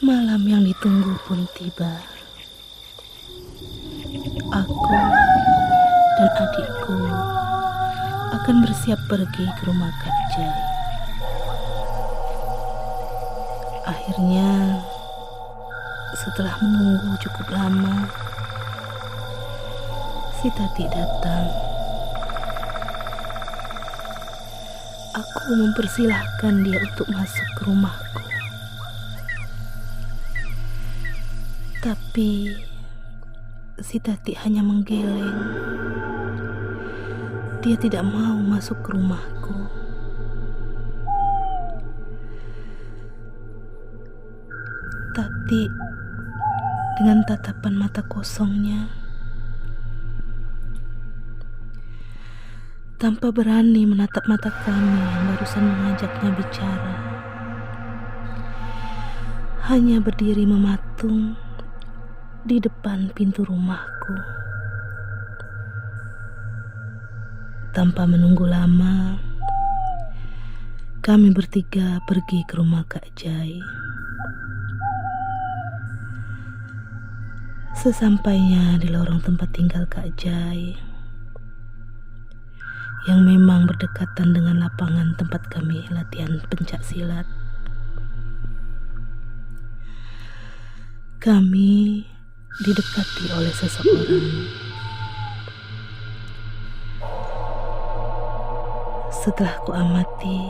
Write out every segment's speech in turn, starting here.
Malam yang ditunggu pun tiba. Aku dan adikku akan bersiap pergi ke rumah Kak Jai. Akhirnya, setelah menunggu cukup lama, si Tati datang. Aku mempersilahkan dia untuk masuk ke rumahku. Tapi si Tati hanya menggeleng. Dia tidak mau masuk ke rumahku. Tati dengan tatapan mata kosongnya, tanpa berani menatap mata kami yang barusan mengajaknya bicara, hanya berdiri mematung di depan pintu rumahku. Tanpa menunggu lama, kami bertiga pergi ke rumah Kak Jai. Sesampainya di lorong tempat tinggal Kak Jai, yang memang berdekatan dengan lapangan tempat kami latihan pencak silat, kami didekati oleh seseorang. Setelah ku amati,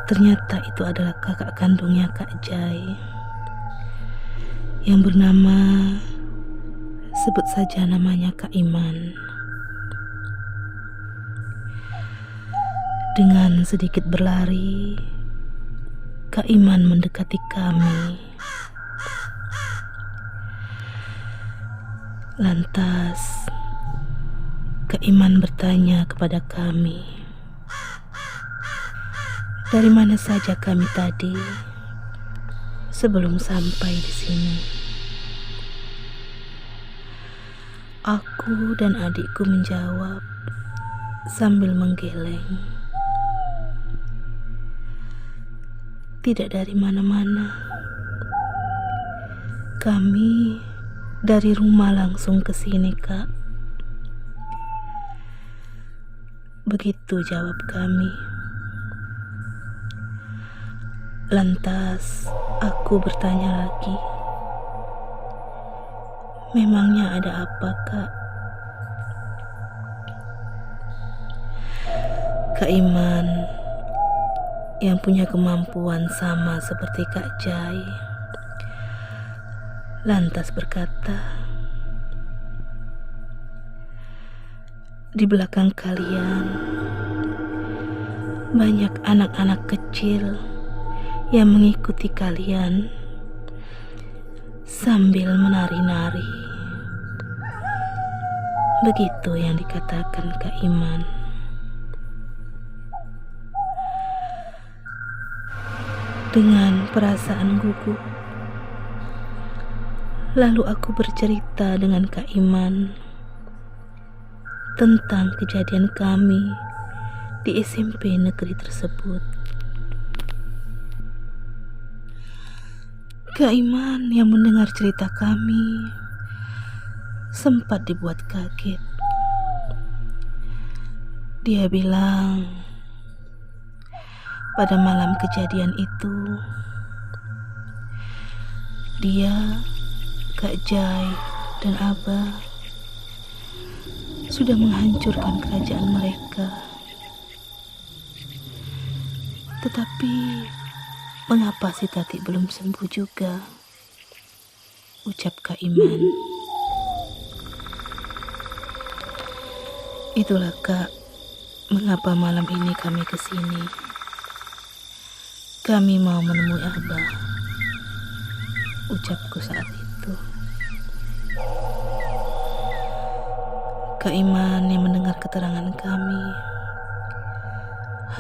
ternyata itu adalah kakak kandungnya Kak Jai, yang bernama, sebut saja namanya Kak Iman. Dengan sedikit berlari, Kak Iman mendekati kami. Lantas, Kak Iman bertanya kepada kami, dari mana saja kami tadi sebelum sampai di sini. Aku dan adikku menjawab sambil menggeleng, tidak dari mana-mana. Kami dari rumah langsung ke sini, Kak. Begitu jawab kami. Lantas aku bertanya lagi, memangnya ada apa, Kak? Kak Iman yang punya kemampuan sama seperti Kak Jai lantas berkata, di belakang kalian banyak anak-anak kecil yang mengikuti kalian sambil menari-nari. Begitu yang dikatakan Kak Iman. Dengan perasaan gugup, lalu aku bercerita dengan Kak Iman tentang kejadian kami di SMP negeri tersebut. Kak Iman yang mendengar cerita kami sempat dibuat kaget. Dia bilang, pada malam kejadian itu, dia, Kak Jai, dan Abah sudah menghancurkan kerajaan mereka. Tetapi mengapa si Tati belum sembuh juga? Ucap Kak Iman. Itulah, Kak, mengapa malam ini kami kesini. Kami mau menemui Abah, ucapku saat itu. Kak Iman yang mendengar keterangan kami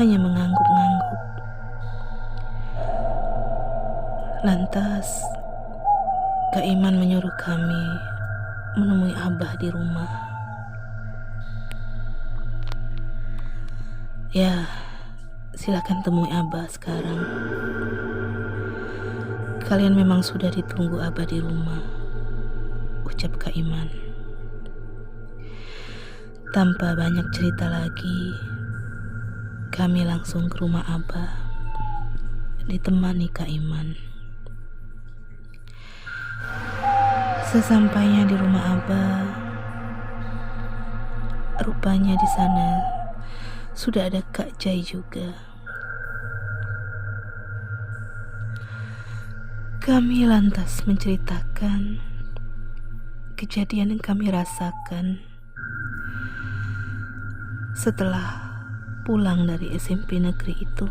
hanya mengangguk-ngangguk. Lantas Kak Iman menyuruh kami menemui Abah di rumah. Ya, silakan temui Abah sekarang. Kalian memang sudah ditunggu Abah di rumah, ucap Kak Iman. Tanpa banyak cerita lagi, kami langsung ke rumah Abah, ditemani Kak Iman. Sesampainya di rumah Abah, rupanya di sana sudah ada Kak Jai juga. Kami lantas menceritakan kejadian yang kami rasakan setelah pulang dari SMP negeri itu,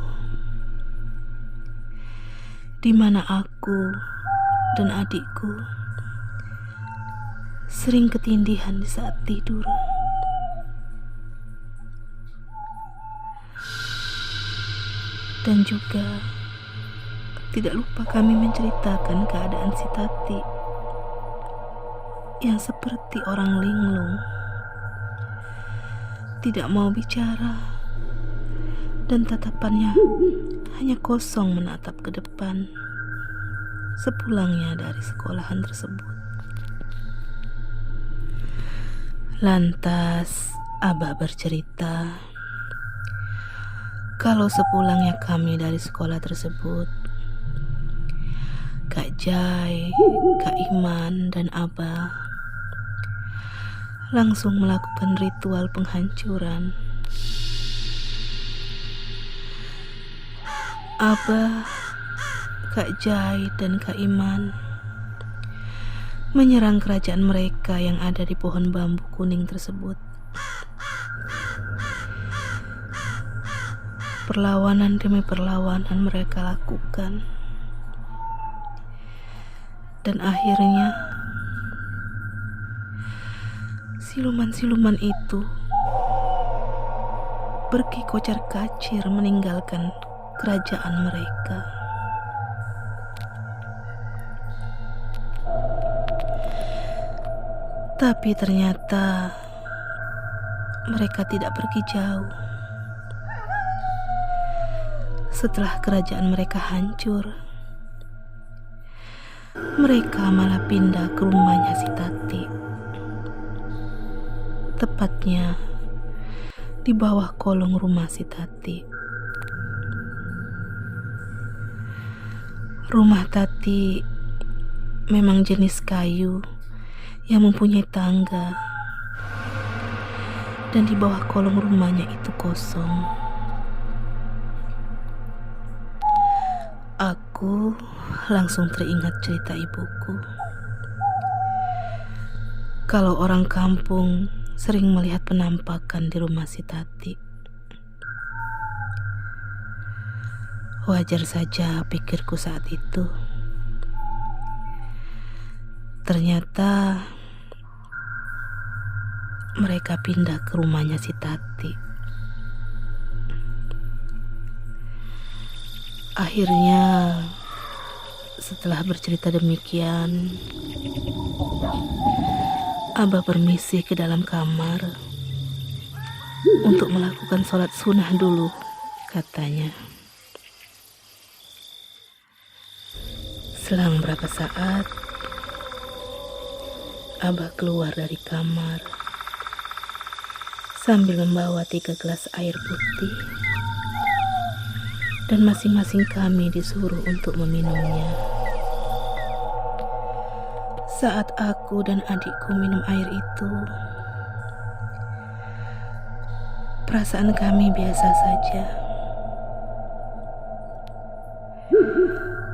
di mana aku dan adikku sering ketindihan di saat tidur. Dan juga tidak lupa kami menceritakan keadaan si Tati yang seperti orang linglung, tidak mau bicara, dan tatapannya hanya kosong menatap ke depan sepulangnya dari sekolahan tersebut. Lantas Abah bercerita kalau sepulangnya kami dari sekolah tersebut, Kak Jai, Kak Iman, dan Abah langsung melakukan ritual penghancuran. Abah, Kak Jai, dan Kak Iman menyerang kerajaan mereka yang ada di pohon bambu kuning tersebut. Perlawanan demi perlawanan mereka lakukan. Dan akhirnya siluman-siluman itu pergi kocar-kacir meninggalkan kerajaan mereka. Tapi ternyata mereka tidak pergi jauh. Setelah kerajaan mereka hancur, mereka malah pindah ke rumahnya si Tati, tepatnya di bawah kolong rumah si Tati. Rumah Tati memang jenis kayu yang mempunyai tangga, dan di bawah kolong rumahnya itu kosong. Aku langsung teringat cerita ibuku. Kalau orang kampung sering melihat penampakan di rumah si Tati. Wajar saja pikirku saat itu. Ternyata mereka pindah ke rumahnya si Tati. Akhirnya, setelah bercerita demikian, Abah permisi ke dalam kamar untuk melakukan sholat sunnah dulu, katanya. Selang berapa saat, Abah keluar dari kamar sambil membawa 3 gelas air putih, dan masing-masing kami disuruh untuk meminumnya. Saat aku dan adikku minum air itu, perasaan kami biasa saja.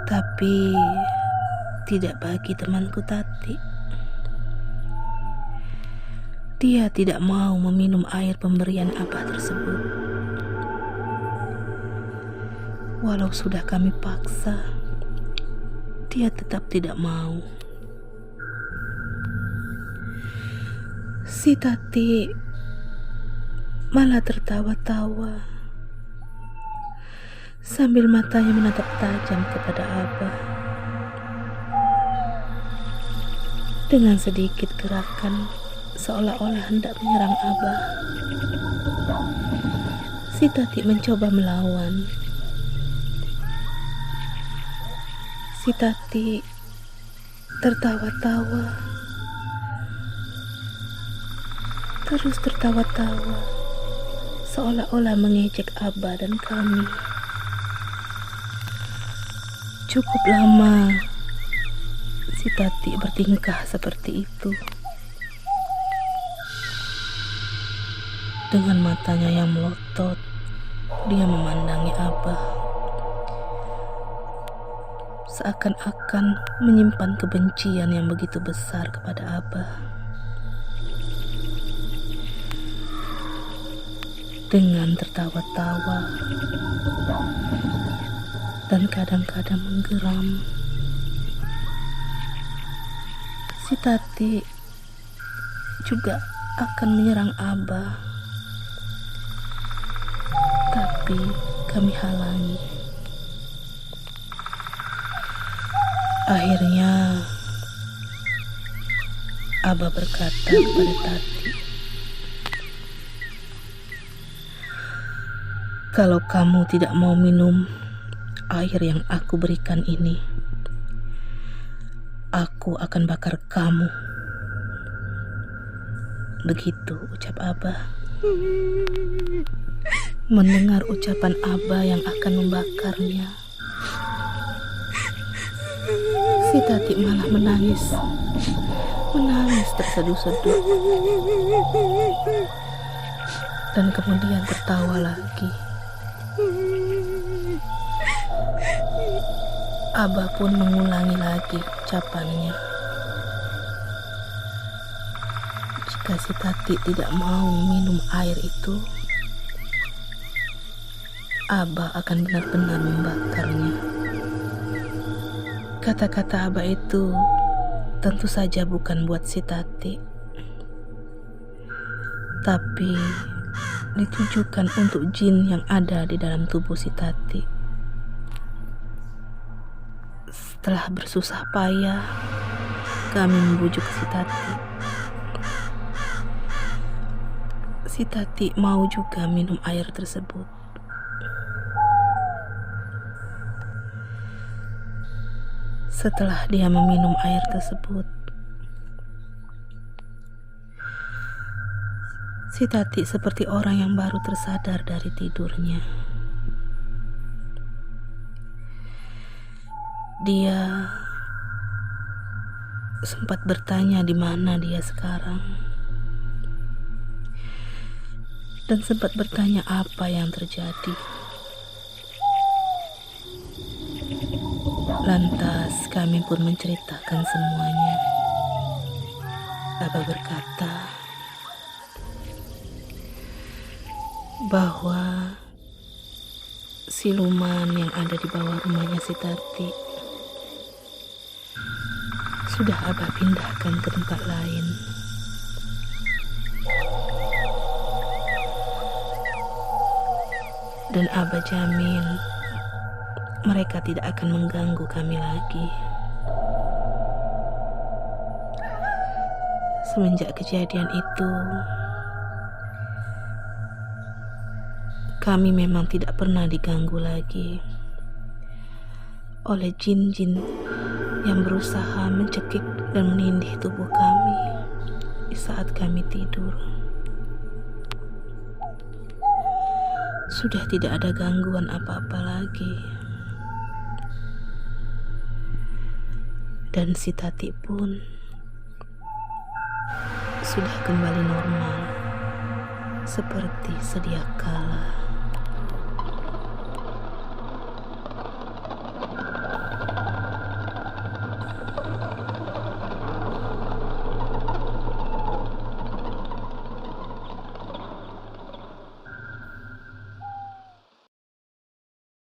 Tapi tidak bagi temanku Tati. Dia tidak mau meminum air pemberian Abah tersebut. Walau sudah kami paksa, dia tetap tidak mau. Si Tati malah tertawa-tawa sambil matanya menatap tajam kepada Abah. Dengan sedikit gerakan seolah-olah hendak menyerang Abah, si Tati mencoba melawan. Si Si Tati tertawa-tawa, terus tertawa-tawa, seolah-olah mengejek Abah dan kami. Cukup lama si Tati bertingkah seperti itu. Dengan matanya yang melotot, dia memandangi Abah, seakan-akan menyimpan kebencian yang begitu besar kepada Abah. Dengan tertawa-tawa dan kadang-kadang menggeram, si Tati juga akan menyerang Abah. Tapi kami halangi. Akhirnya Abah berkata kepada Tati, "Kalau kamu tidak mau minum air yang aku berikan ini, aku akan bakar kamu." Begitu ucap Abah. Mendengar ucapan Abah yang akan membakarnya, si Tati malah menangis terseduh-seduh, dan kemudian tertawa lagi. Abah pun mengulangi lagi ucapannya. Jika si Tati tidak mau minum air itu, Abah akan benar-benar membakarnya. Kata-kata Abah itu tentu saja bukan buat si Tati, tapi ditujukan untuk jin yang ada di dalam tubuh si Tati. Setelah bersusah payah, kami membujuk si Tati. Si Tati mau juga minum air tersebut. Setelah dia meminum air tersebut, si Tati seperti orang yang baru tersadar dari tidurnya. Dia sempat bertanya di mana dia sekarang, dan sempat bertanya apa yang terjadi. Lantas kami pun menceritakan semuanya. Abah berkata bahwa siluman yang ada di bawah rumahnya si Tati sudah Abah pindahkan ke tempat lain. Dan Abah jamin mereka tidak akan mengganggu kami lagi. Semenjak kejadian itu, kami memang tidak pernah diganggu lagi oleh jin-jin yang berusaha mencekik dan menindih tubuh kami di saat kami tidur. Sudah tidak ada gangguan apa-apa lagi. Dan si Tati pun sudah kembali normal seperti sedia kala.